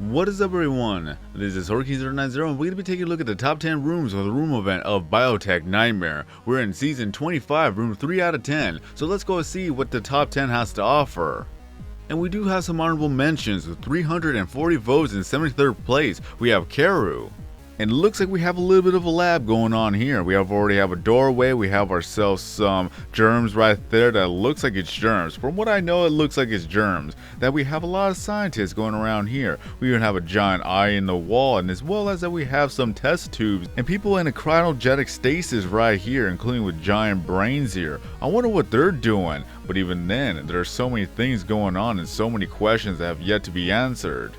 What is up, everyone? This is Doughisela, and we're going to be taking a look at the top 10 rooms of the room event of Biotech Nightmare. We're in season 25, room 3 out of 10, so let's go see what the top 10 has to offer. And we do have some honorable mentions. With 340 votes in 73rd place, we have Karu. And it looks like we have a little bit of a lab going on here. We already have a doorway, we have ourselves some germs right there that looks like it's germs. From what I know, it looks like it's germs. That we have a lot of scientists going around here. We even have a giant eye in the wall, and as well as that we have some test tubes and people in a cryogenic stasis right here, including with giant brains here. I wonder what they're doing. But even then, there are so many things going on and so many questions that have yet to be answered.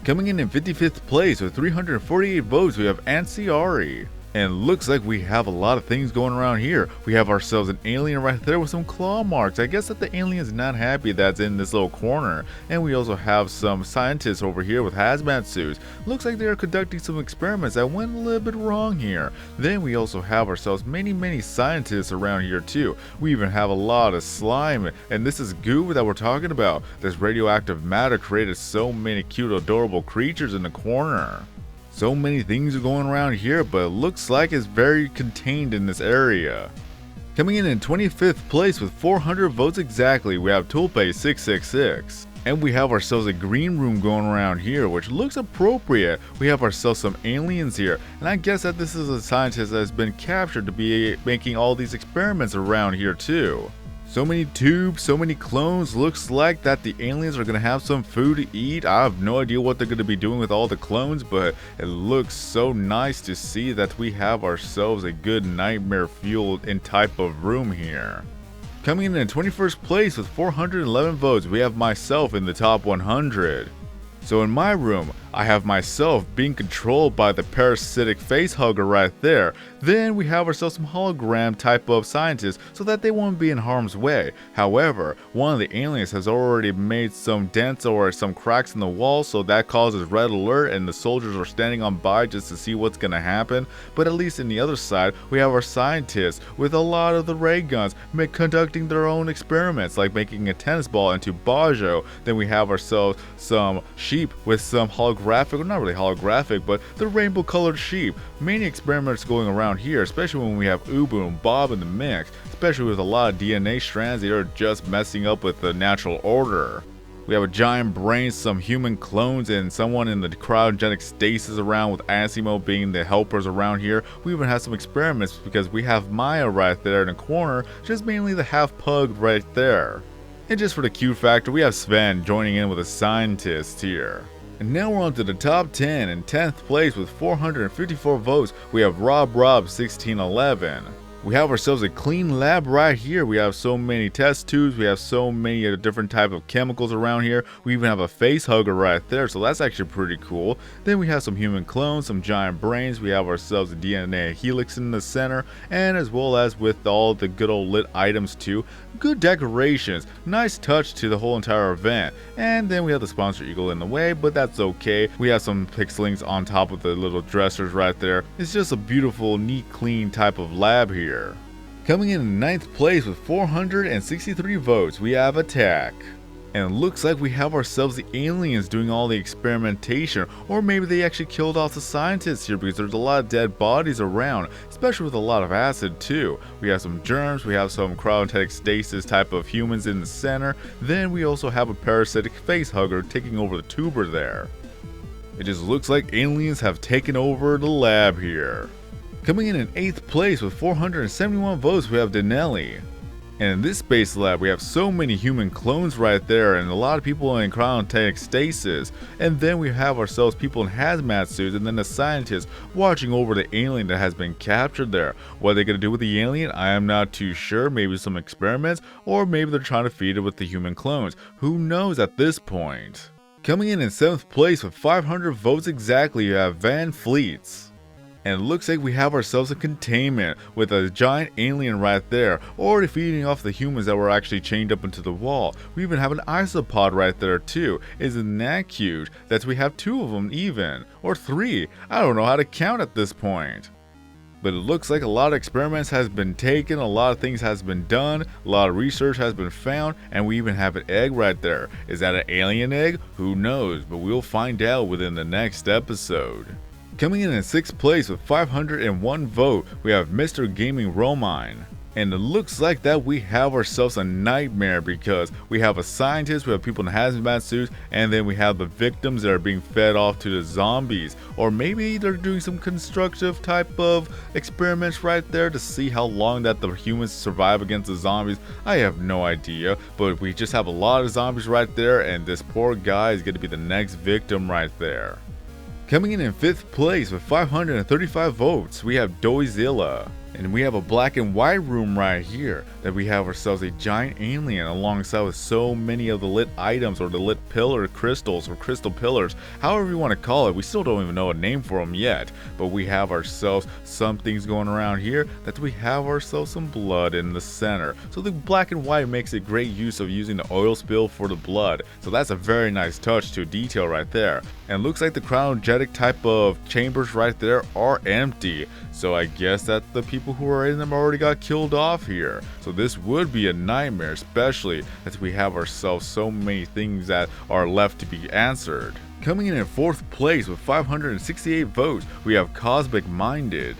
Coming in 55th place with 348 votes, we have Anciari. And it looks like we have a lot of things going around here. We have ourselves an alien right there with some claw marks. I guess that the alien's not happy that's in this little corner. And we also have some scientists over here with hazmat suits. Looks like they're conducting some experiments that went a little bit wrong here. Then we also have ourselves many scientists around here too. We even have a lot of slime, and this is goo that we're talking about. This radioactive matter created so many cute adorable creatures in the corner. So many things are going around here, but it looks like it's very contained in this area. Coming in 25th place with 400 votes exactly, we have Tulpe666. And we have ourselves a green room going around here, which looks appropriate. We have ourselves some aliens here, and I guess that this is a scientist that has been captured to be making all these experiments around here too. So many tubes, so many clones. Looks like that the aliens are going to have some food to eat. I have no idea what they're going to be doing with all the clones, but it looks so nice to see that we have ourselves a good nightmare fueled in type of room here. Coming in 21st place with 411 votes, we have myself in the top 100. So in my room, I have myself being controlled by the parasitic face hugger right there. Then we have ourselves some hologram type of scientists so that they won't be in harm's way. However, one of the aliens has already made some dents or some cracks in the wall, so that causes red alert and the soldiers are standing on by just to see what's gonna happen. But at least in the other side, we have our scientists with a lot of the ray guns conducting their own experiments, like making a tennis ball into Bajo. Then we have ourselves some sheep with some holographic, or not really holographic, but the rainbow colored sheep. Many experiments going around here, especially when we have Ubu and Bob in the mix, especially with a lot of DNA strands that are just messing up with the natural order. We have a giant brain, some human clones, and someone in the cryogenic stasis around, with Asimo being the helpers around here. We even have some experiments because we have Maya right there in the corner, just mainly the half pug right there. And just for the cute factor, we have Sven joining in with a scientist here. And now we're on to the top 10. In 10th place with 454 votes, we have Rob1611. We have ourselves a clean lab right here. We have so many test tubes, we have so many different types of chemicals around here. We even have a face hugger right there, so that's actually pretty cool. Then we have some human clones, some giant brains, we have ourselves a DNA helix in the center, and as well as with all the good old lit items too. Good decorations, nice touch to the whole entire event. And then we have the sponsor eagle in the way, but that's okay. We have some pixelings on top of the little dressers right there. It's just a beautiful, neat, clean type of lab here. Coming in 9th place with 463 votes, we have Attack. And it looks like we have ourselves the aliens doing all the experimentation, or maybe they actually killed off the scientists here because there's a lot of dead bodies around, especially with a lot of acid too. We have some germs, we have some cryogenic stasis type of humans in the center, then we also have a parasitic face hugger taking over the tuber there. It just looks like aliens have taken over the lab here. Coming in 8th place with 471 votes, we have Denali. And in this space lab, we have so many human clones right there, and a lot of people in cryogenic stasis. And then we have ourselves people in hazmat suits, and then the scientists watching over the alien that has been captured there. What are they going to do with the alien? I am not too sure. Maybe some experiments, or maybe they're trying to feed it with the human clones. Who knows at this point? Coming in 7th place with 500 votes exactly, you have Van Fleets. And it looks like we have ourselves a containment with a giant alien right there, already feeding off the humans that were actually chained up into the wall. We even have an isopod right there too. Isn't that cute? That we have 2 of them even, or 3. I don't know how to count at this point. But it looks like a lot of experiments has been taken, a lot of things has been done, a lot of research has been found, and we even have an egg right there. Is that an alien egg? Who knows, but we'll find out within the next episode. Coming in 6th place with 501 vote, we have Mr. Gaming Romine. And it looks like that we have ourselves a nightmare because we have a scientist, we have people in hazmat suits, and then we have the victims that are being fed off to the zombies. Or maybe they're doing some constructive type of experiments right there to see how long that the humans survive against the zombies. I have no idea, but we just have a lot of zombies right there, and this poor guy is going to be the next victim right there. Coming in 5th place with 535 votes, we have Doughisela. And we have a black and white room right here that we have ourselves a giant alien alongside with so many of the lit items or the lit pillar crystals or crystal pillars, however you want to call it. We still don't even know a name for them yet, but we have ourselves some things going around here that we have ourselves some blood in the center. So the black and white makes a great use of using the oil spill for the blood. So that's a very nice touch to detail right there. And looks like the cryogenic type of chambers right there are empty. So I guess that the people who are in them already got killed off here. So this would be a nightmare, especially as we have ourselves so many things that are left to be answered. Coming in 4th place with 568 votes, we have Cosmic Minded.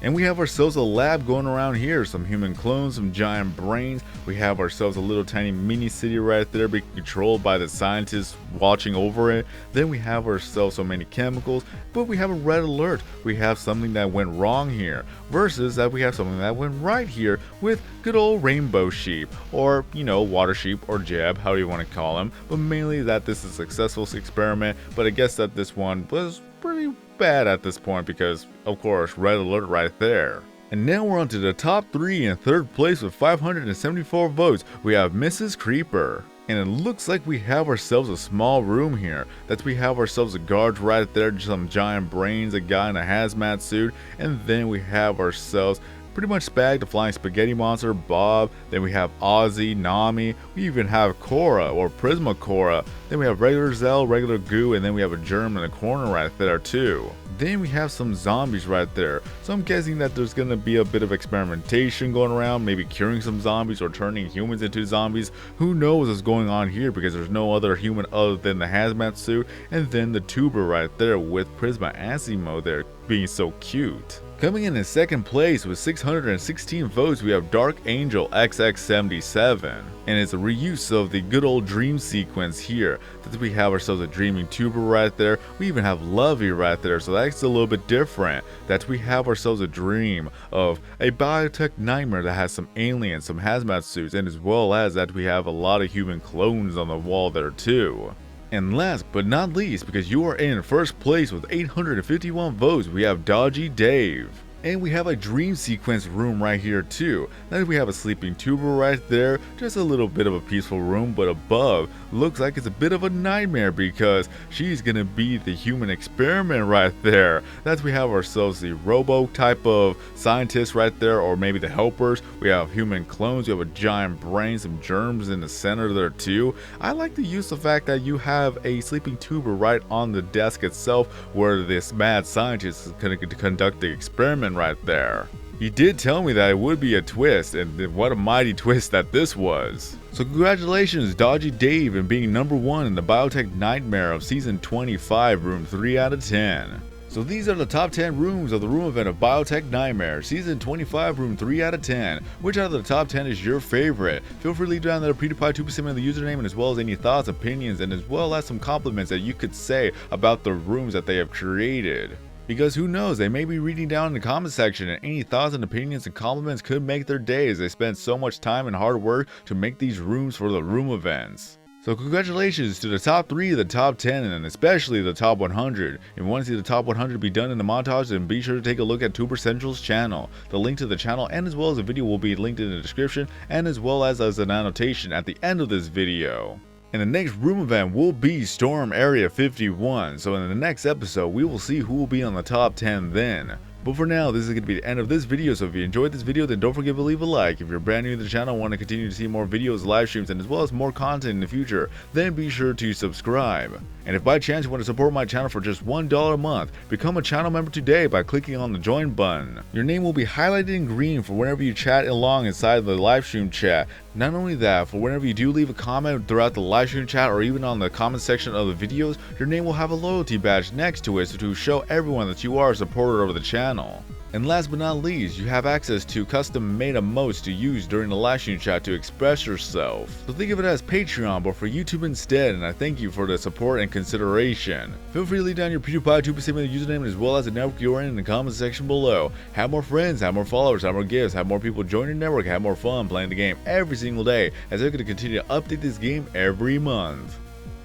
And we have ourselves a lab going around here, some human clones, some giant brains. We have ourselves a little tiny mini city right there being controlled by the scientists watching over it. Then we have ourselves so many chemicals, but we have a red alert. We have something that went wrong here versus that we have something that went right here with good old rainbow sheep, or water sheep or jab, however you want to call them. But mainly that this is a successful experiment, but I guess that this one was pretty bad at this point because of course red alert right there. And now we're on to the top 3. In 3rd place with 574 votes, we have Mrs. Creeper. And it looks like we have ourselves a small room here. That we have ourselves a guard right there, some giant brains, a guy in a hazmat suit, and then we have ourselves pretty much Spag, the flying spaghetti monster, Bob. Then we have Ozzy, Nami. We even have Cora or Prisma Cora. Then we have regular Zell, regular Goo, and then we have a germ in the corner right there too. Then we have some zombies right there. So I'm guessing that there's gonna be a bit of experimentation going around, maybe curing some zombies or turning humans into zombies. Who knows what's going on here because there's no other human other than the hazmat suit, and then the tuber right there with Prisma Asimo there being so cute. Coming in 2nd place with 616 votes, we have Dark Angel X77. And it's a reuse of the good old dream sequence here. That we have ourselves a dreaming tuber right there. We even have Lovey right there, so that's a little bit different. That we have ourselves a dream of a biotech nightmare that has some aliens, some hazmat suits, and as well as that we have a lot of human clones on the wall there too. And last but not least, because you are in 1st place with 851 votes, we have Dodgy Dave. And we have a dream sequence room right here too. Then we have a sleeping tuber right there, just a little bit of a peaceful room, but above looks like it's a bit of a nightmare because she's gonna be the human experiment right there. That's we have ourselves the robo type of scientists right there, or maybe the helpers. We have human clones, we have a giant brain, some germs in the center there too. I like to use the fact that you have a sleeping tuber right on the desk itself where this mad scientist is gonna conduct the experiment right there. He did tell me that it would be a twist, and what a mighty twist that this was. So congratulations Dodgy Dave in being number 1 in the Biotech Nightmare of Season 25, Room 3 out of 10. So these are the top 10 rooms of the room event of Biotech Nightmare, Season 25, Room 3 out of 10. Which out of the top 10 is your favorite? Feel free to leave down there Pewdiepie 2% of the username, and as well as any thoughts, opinions, and as well as some compliments that you could say about the rooms that they have created. Because who knows, they may be reading down in the comment section, and any thoughts and opinions and compliments could make their day as they spend so much time and hard work to make these rooms for the room events. So congratulations to the top 3 of the top 10, and especially the top 100. If you want to see the top 100 be done in the montage, then be sure to take a look at Tuber Central's channel. The link to the channel and as well as the video will be linked in the description, and as well as an annotation at the end of this video. And the next room event will be Storm Area 51, so in the next episode we will see who will be on the top 10 then. But for now, this is going to be the end of this video, so if you enjoyed this video, then don't forget to leave a like. If you're brand new to the channel and want to continue to see more videos, live streams, and as well as more content in the future, then be sure to subscribe. And if by chance you want to support my channel for just $1 a month, become a channel member today by clicking on the join button. Your name will be highlighted in green for whenever you chat along inside the live stream chat. Not only that, for whenever you do leave a comment throughout the live stream chat or even on the comment section of the videos, your name will have a loyalty badge next to it so to show everyone that you are a supporter of the channel. And last but not least, you have access to custom made emotes to use during the live stream chat to express yourself. So think of it as Patreon but for YouTube instead, and I thank you for the support and consideration. Feel free to leave down your Pewdiepie username as well as the network you're in the comment section below. Have more friends, have more followers, have more gifts, have more people join your network, have more fun playing the game every single day as they're going to continue to update this game every month.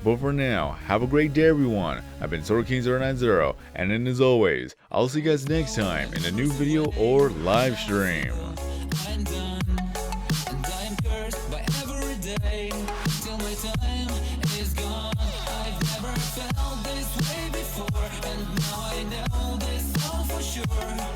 But for now, have a great day everyone. I've been SwordKing090, and then as always, I'll see you guys next time in a new video or live stream. I'm done, and I'm cursed by every day, till my time is gone. I've never felt this way before, and now I know this all for sure.